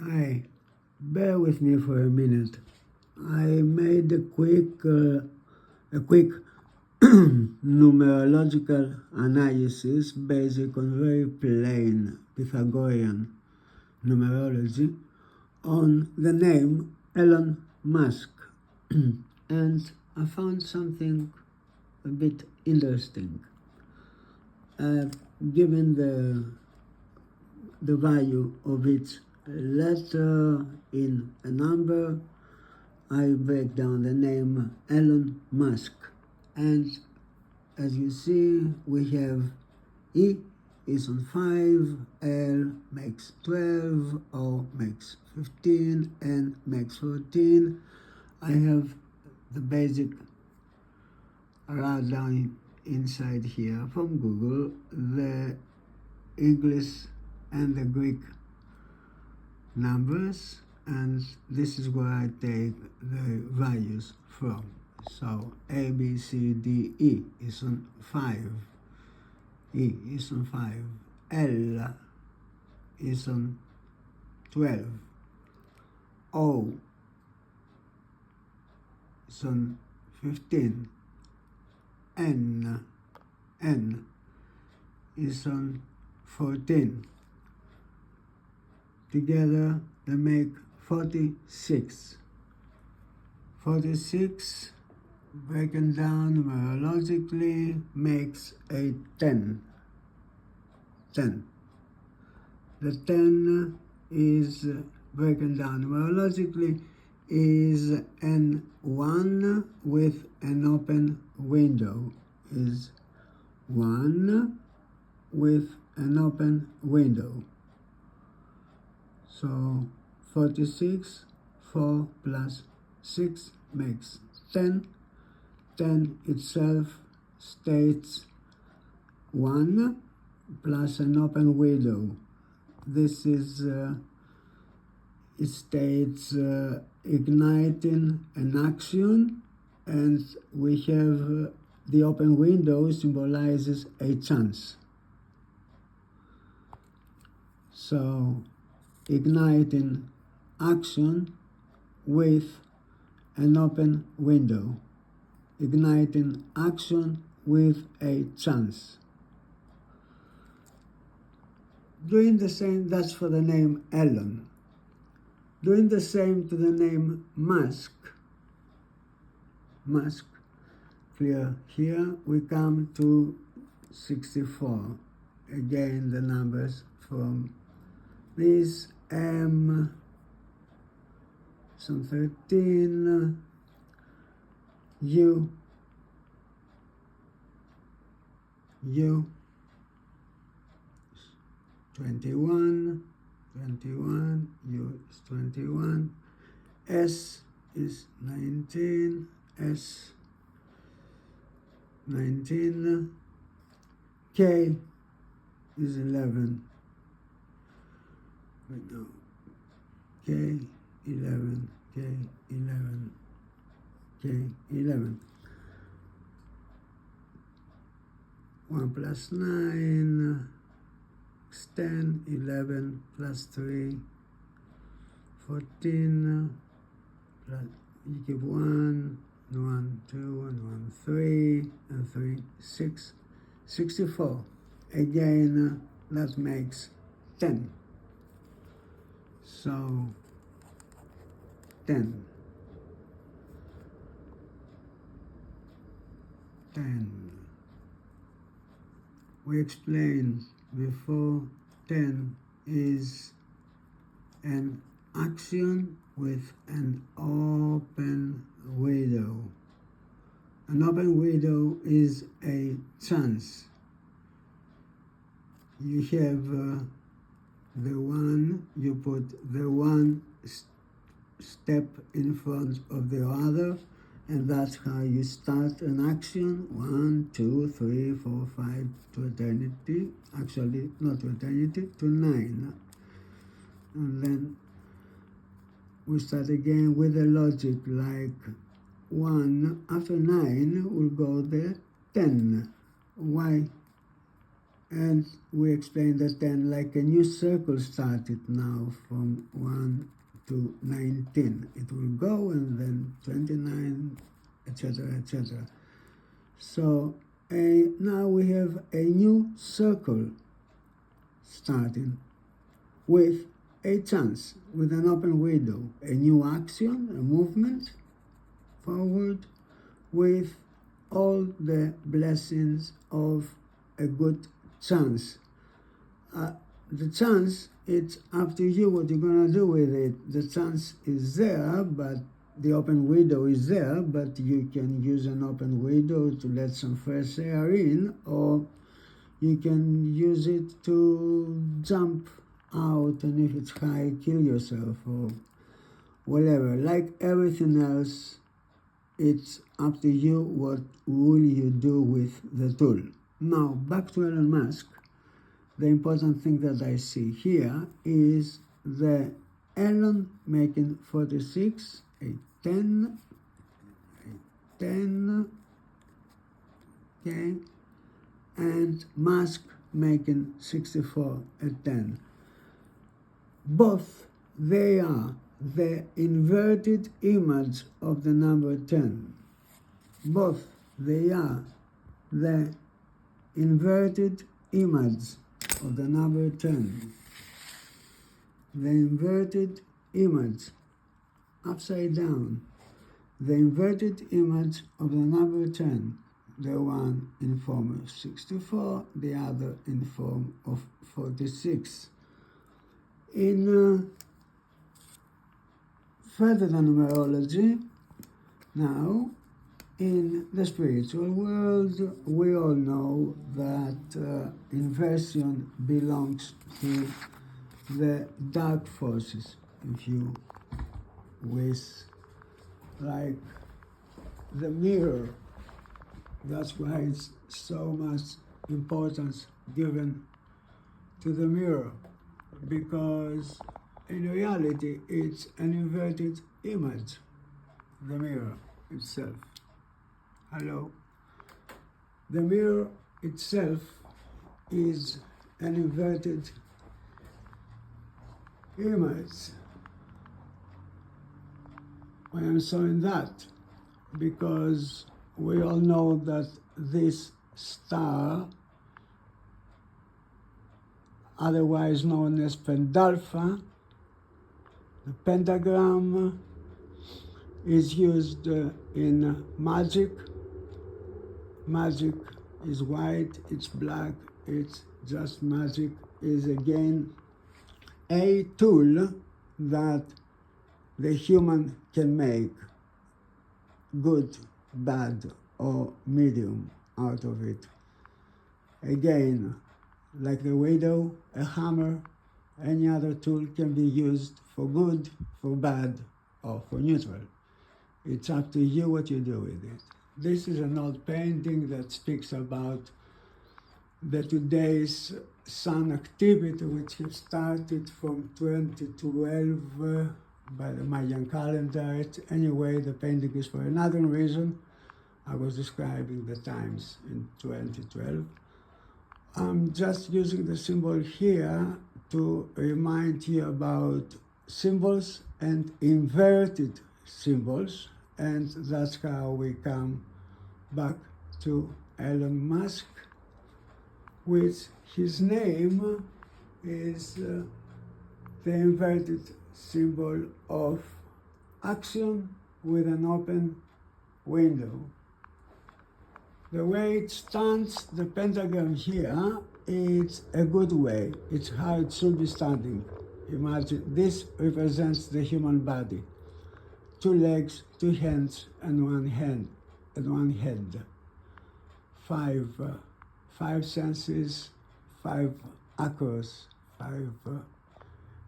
Hi, bear with me for a minute. I made a quick numerological analysis based on very plain Pythagorean numerology on the name Elon Musk, and I found something a bit interesting. Given the value of each letter in a number, I break down the name Elon Musk, and as you see, we have E is on 5, L makes 12, O makes 15, N makes 14. I have the basic rundown inside here from Google, the English and the Greek numbers, and this is where I take the values from. So A, B, C, D, E is on 5. E is on 5. L is on 12. O is on 15. N is on 14. Together they make 46. 46 broken down numerologically makes a 10. 10. The 10 is broken down numerologically is an 1 with an open window. Is 1 with an open window. So 46, 4 plus 6 makes 10. 10 itself states 1 plus an open window. This is, it states igniting an action, and we have the open window symbolizes a chance. So igniting action with an open window. Igniting action with a chance. Doing the same, that's for the name Elon. Doing the same to the name Musk. Musk, clear here, we come to 64. Again, the numbers from this M, some 13, U 21, U is 21, S is 19, S 19, K is 11. Wait, no. K 11, K 11, K 11. 1 plus 9 is 10, 11 plus 3, 14, plus, you give 1, 1, 2, and 1, 3, and 3, 6, 64. Again, that makes 10. So, 10. 10. We explained before 10 is an action with an open window. An open window is a chance. You have the one, you put the one step in front of the other, and that's how you start an action. 1, 2, 3, 4, 5 to eternity. Actually, not to eternity, to 9. And then we start again with the logic like 1 after 9 will go the 10. Why? And we explain the 10 like a new circle started now from 1, to 19. It will go, and then 29, etc., etc. So now we have a new circle starting with a chance, with an open window, a new action, a movement forward with all the blessings of a good chance. The chance, it's up to you what you're going to do with it. The chance is there, but the open window is there, but you can use an open window to let some fresh air in, or you can use it to jump out, and if it's high, kill yourself, or whatever. Like everything else, it's up to you what will you do with the tool. Now, back to Elon Musk. The important thing that I see here is the Elon making 46, a 10, okay, and Musk making 64, a 10. Both, they are the inverted image of the number 10. Both, they are the inverted image of the number 10. The inverted image, upside down. The inverted image of the number 10. The one in form of 64, the other in form of 46. In further than numerology, now, in the spiritual world, we all know that inversion belongs to the dark forces, if you wish, like the mirror. That's why it's so much importance given to the mirror, because in reality it's an inverted image, the mirror itself. Hello? The mirror itself is an inverted image. Why I'm saying that? Because we all know that this star, otherwise known as Pendalpha, the pentagram, is used in magic. Magic is white, it's black, it's just magic, is again a tool that the human can make good, bad, or medium out of it. Again, like the widow, a hammer, any other tool can be used for good, for bad, or for neutral. It's up to you what you do with it. This is an old painting that speaks about the today's sun activity, which has started from 2012 by the Mayan calendar. Anyway, the painting is for another reason. I was describing the times in 2012. I'm just using the symbol here to remind you about symbols and inverted symbols, and that's how we come back to Elon Musk, which his name is the inverted symbol of action with an open window. The way it stands, the pentagram here, it's a good way. It's how it should be standing. Imagine, this represents the human body. 2 legs, 2 hands, and 1 hand, and 1 head. 5 senses, 5 acros, 5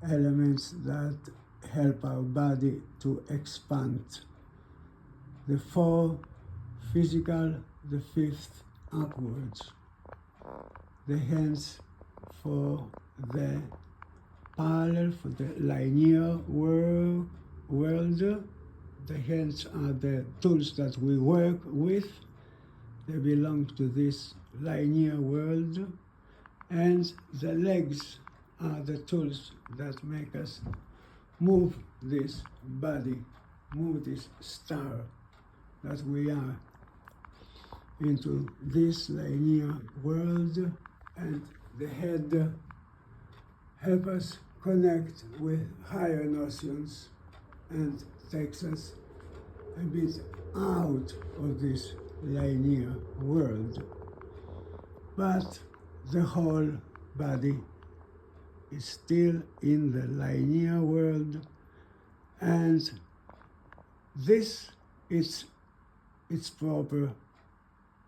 elements that help our body to expand. The 4 physical, the 5th upwards. The hands for the parallel, for the linear world. The hands are the tools that we work with. They belong to this linear world. And the legs are the tools that make us move this body, move this star that we are into this linear world, and the head help us connect with higher notions and takes us a bit out of this linear world. But the whole body is still in the linear world, and this is its proper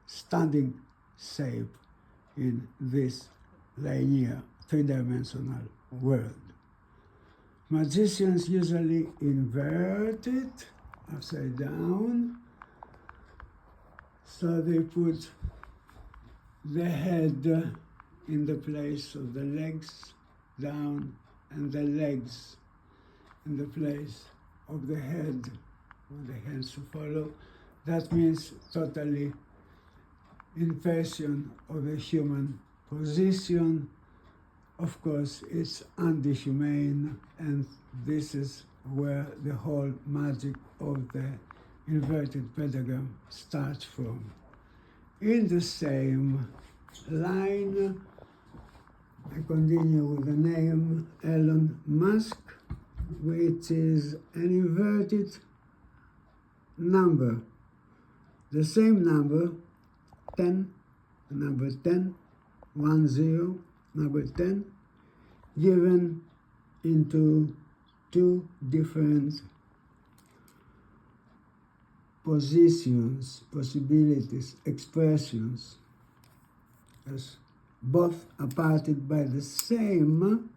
standing shape in this linear three-dimensional world. Magicians usually invert it upside down, so they put the head in the place of the legs down, and the legs in the place of the head, with the hands to follow. That means totally inversion of a human position. Of course, it's anti-humane, and this is where the whole magic of the inverted pentagram starts from. In the same line, I continue with the name ELON MUSK, which is an inverted number. The same number, 10, number 10, 10, number 10, given into two different positions, possibilities, expressions, as both are parted by the same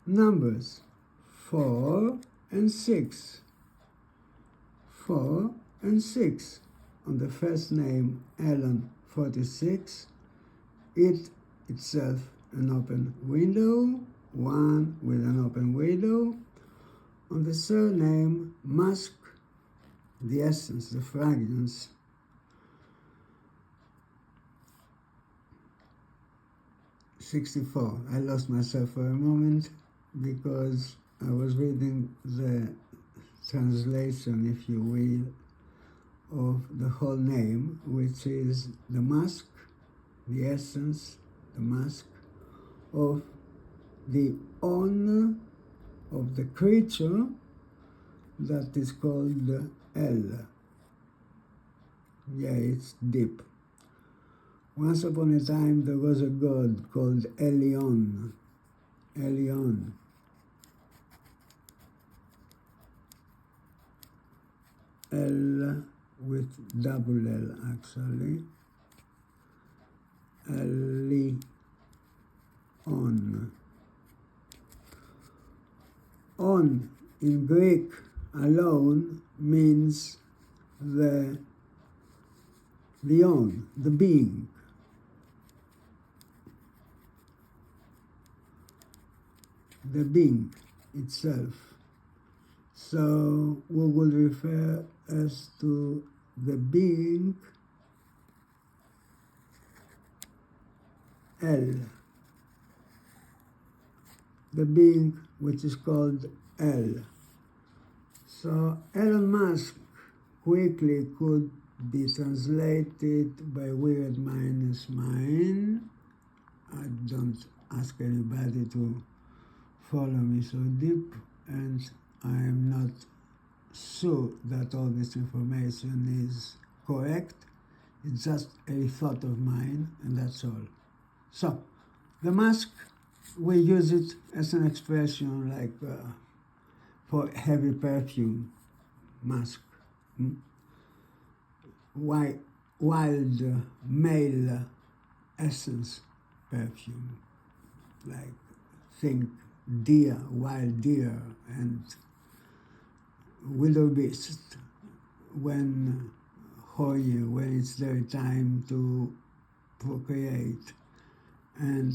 numbers, 4 and 6. 4 and 6. On the first name, ELON 46, it itself an open window, 1 with an open window. On the surname, Musk, the essence, the fragrance, '64. I lost myself for a moment because I was reading the translation, if you will, of the whole name, which is the musk, the essence, the musk of the owner of the creature that is called El. Yeah, it's deep. Once upon a time there was a god called ELON. ELON. L with double L actually. On. On in Greek alone means the on, the being. The being itself. So we will refer as to the being L. The being which is called L. So Elon Musk quickly could be translated by weird minus mine. I don't ask anybody to follow me so deep, and I am not sure that all this information is correct. It's just a thought of mine, and that's all. So, the mask, we use it as an expression like for heavy perfume, mask. Wild male essence perfume, like think deer, wild deer, and wildebeest when horny, when it's their time to procreate. And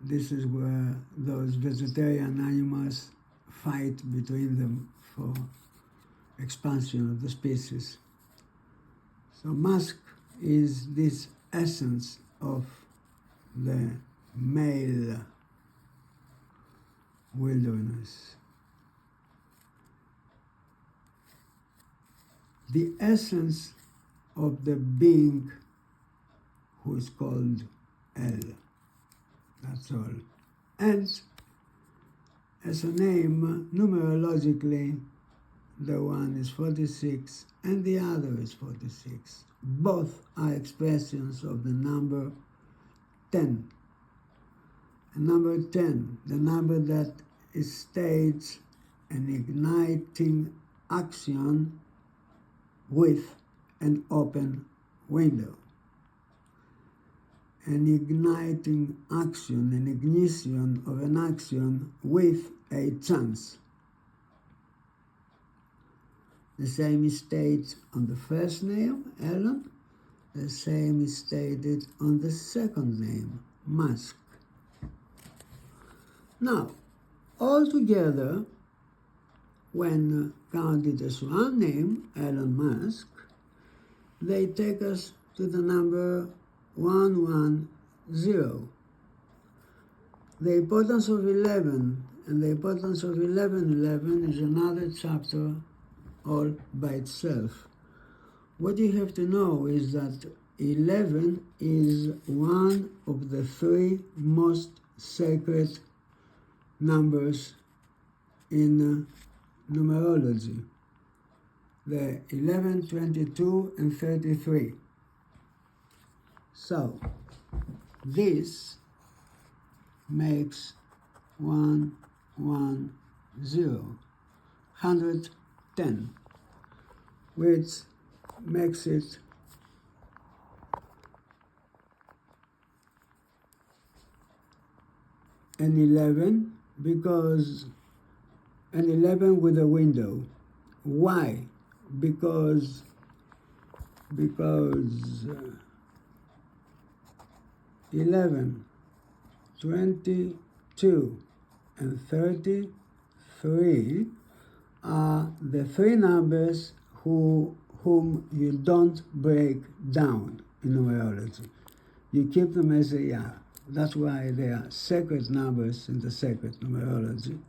this is where those vegetarian animals fight between them for expansion of the species. So musk is this essence of the male wilderness. the essence of the being who is called El. That's all. And as a name, numerologically, the one is 46 and the other is 46. Both are expressions of the number 10. And number 10, the number that states an igniting action with an open window. An igniting action, an ignition of an action with a chance. The same is stated on the first name, Elon. The same is stated on the second name, Musk. Now, altogether, when counted as one name, Elon Musk, they take us to the number 110. The importance of 11 and the importance of 1111 is another chapter all by itself. What you have to know is that 11 is one of the three most sacred numbers in numerology. The 11, 22, and 33. So, this makes 110, 110, which makes it an 11, because an 11 with a window. Why? Because 11, 22, and 33 are the three numbers whom you don't break down in numerology. You keep them as they are. That's why they are sacred numbers in the sacred numerology.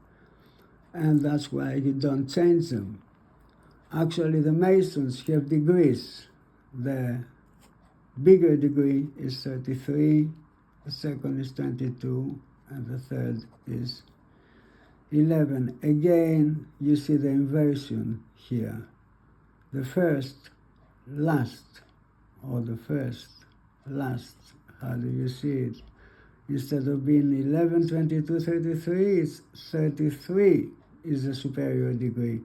And that's why you don't change them. Actually, the Masons have degrees. The bigger degree is 33, the second is 22, and the third is 11. Again, you see the inversion here. The first, last, or the first, last, how do you see it? Instead of being 11, 22, 33, it's 33 is a superior degree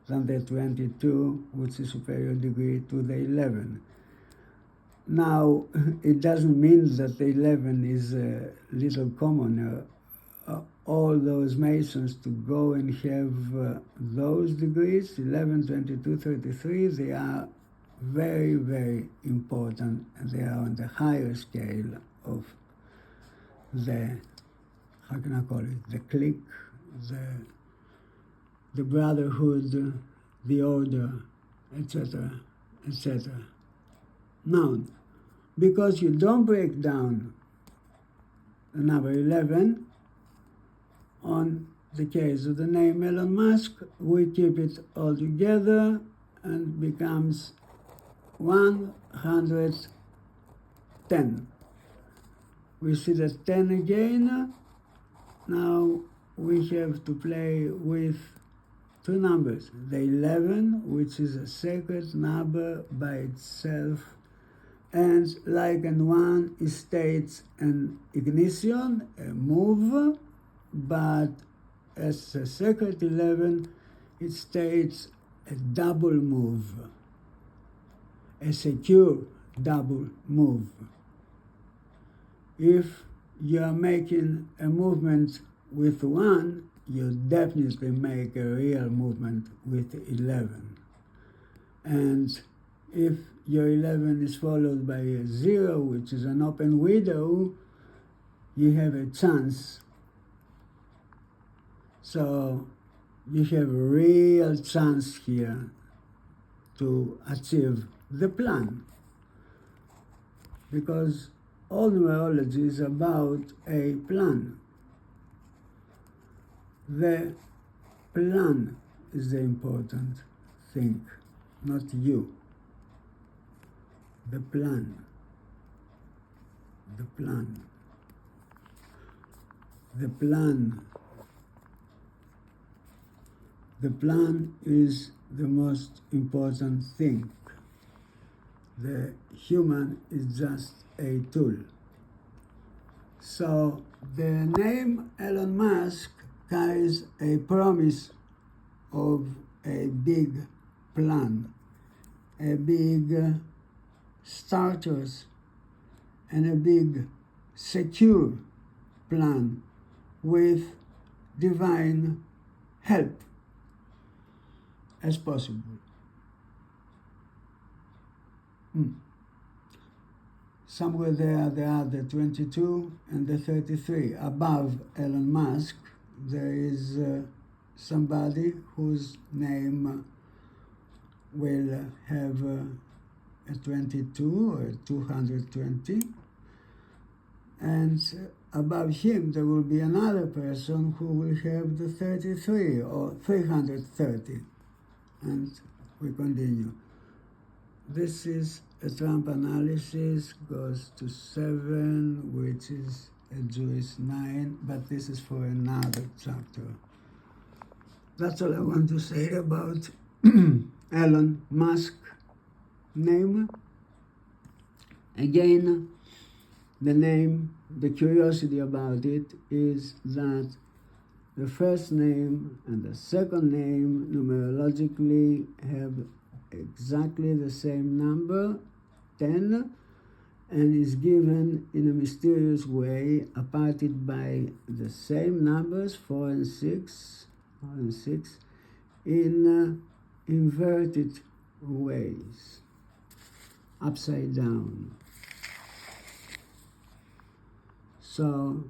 than the 22, which is superior degree to the 11. Now, it doesn't mean that the 11 is a little commoner. All those Masons to go and have those degrees, 11, 22, 33, they are very, very important, and they are on the higher scale of the, how can I call it, the clique, the brotherhood, the order, etc., etc. Now, because you don't break down the number 11, on the case of the name Elon Musk, we keep it all together and becomes 110. We see the 10 again. Now we have to play with two numbers. The 11, which is a sacred number by itself, and like in one, it states an ignition, a move, but as a sacred 11, it states a double move, a secure double move. If you are making a movement with one, you definitely make a real movement with 11. And if your 11 is followed by a 0, which is an open window, you have a chance. So you have a real chance here to achieve the plan. Because all numerology is about a plan. The plan is the important thing. not you. The plan. The plan. The plan. The plan is the most important thing. The human is just a tool. So the name Elon Musk carries a promise of a big plan, a big starters, and a big secure plan with divine help as possible. Somewhere there are the 22 and the 33. Above Elon Musk, there is somebody whose name will have a 22 or 220. And above him, there will be another person who will have the 33 or 330. And we continue. This is a Trump analysis, goes to 7, which is a Jewish 9, but this is for another chapter. That's all I want to say about Elon Musk name. Again, the name, the curiosity about it is that the first name and the second name numerologically have exactly the same number, 10, and is given in a mysterious way, aparted by the same numbers, 4 and 6, in inverted ways, upside down. So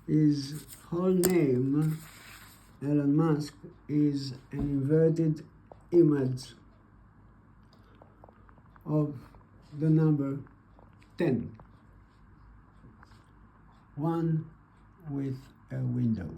his whole name, Elon Musk, is an inverted image of the number 10, one with a window.